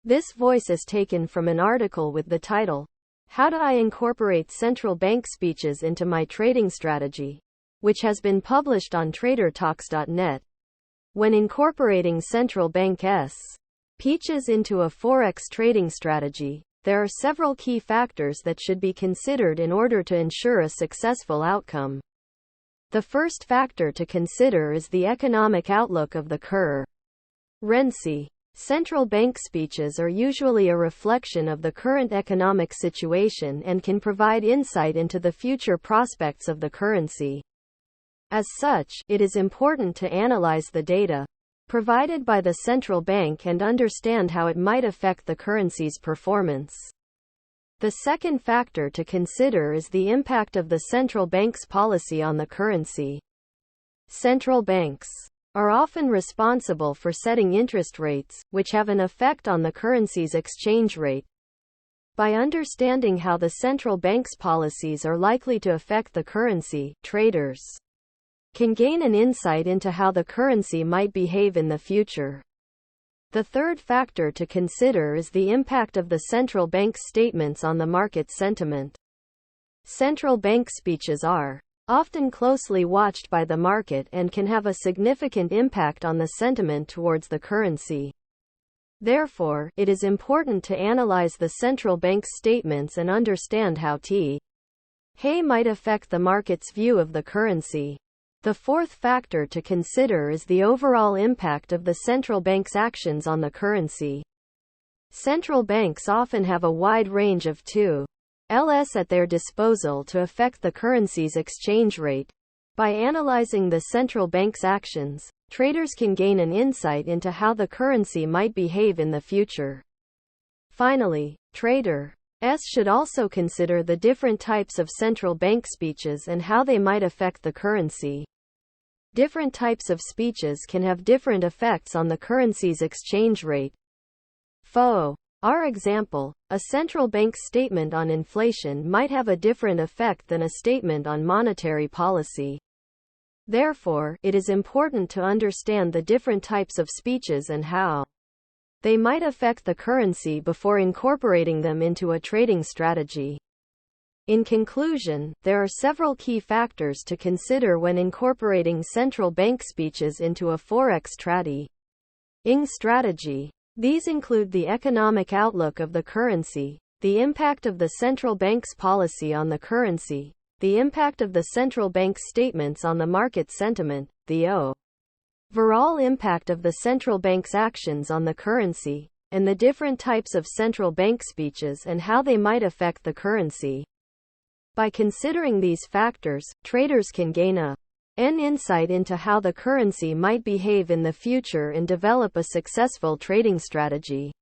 This voice is taken from an article with the title, How Do I Incorporate Central Bank Speeches into My Trading Strategy?, which has been published on TraderTalks.net. When incorporating central bank speeches into a forex trading strategy, there are several key factors that should be considered in order to ensure a successful outcome. The first factor to consider is the economic outlook of the currency. Central bank speeches are usually a reflection of the current economic situation and can provide insight into the future prospects of the currency. As such, it is important to analyze the data provided by the central bank and understand how it might affect the currency's performance. The second factor to consider is the impact of the central bank's policy on the currency. Central banks are often responsible for setting interest rates, which have an effect on the currency's exchange rate. By understanding how the central bank's policies are likely to affect the currency, traders can gain an insight into how the currency might behave in the future. The third factor to consider is the impact of the central bank's statements on the market sentiment. Central bank speeches are often closely watched by the market and can have a significant impact on the sentiment towards the currency. Therefore, it is important to analyze the central bank's statements and understand how they might affect the market's view of the currency. The fourth factor to consider is the overall impact of the central bank's actions on the currency. Central banks often have a wide range of tools at their disposal to affect the currency's exchange rate. By analyzing the central bank's actions, traders can gain an insight into how the currency might behave in the future. Finally, traders should also consider the different types of central bank speeches and how they might affect the currency. Different types of speeches can have different effects on the currency's exchange rate. For example, a central bank's statement on inflation might have a different effect than a statement on monetary policy. Therefore, it is important to understand the different types of speeches and how they might affect the currency before incorporating them into a trading strategy. In conclusion, there are several key factors to consider when incorporating central bank speeches into a forex trading strategy. These include the economic outlook of the currency, the impact of the central bank's policy on the currency, the impact of the central bank's statements on the market sentiment, the overall impact of the central bank's actions on the currency, and the different types of central bank speeches and how they might affect the currency. By considering these factors, traders can gain an insight into how the currency might behave in the future and develop a successful trading strategy.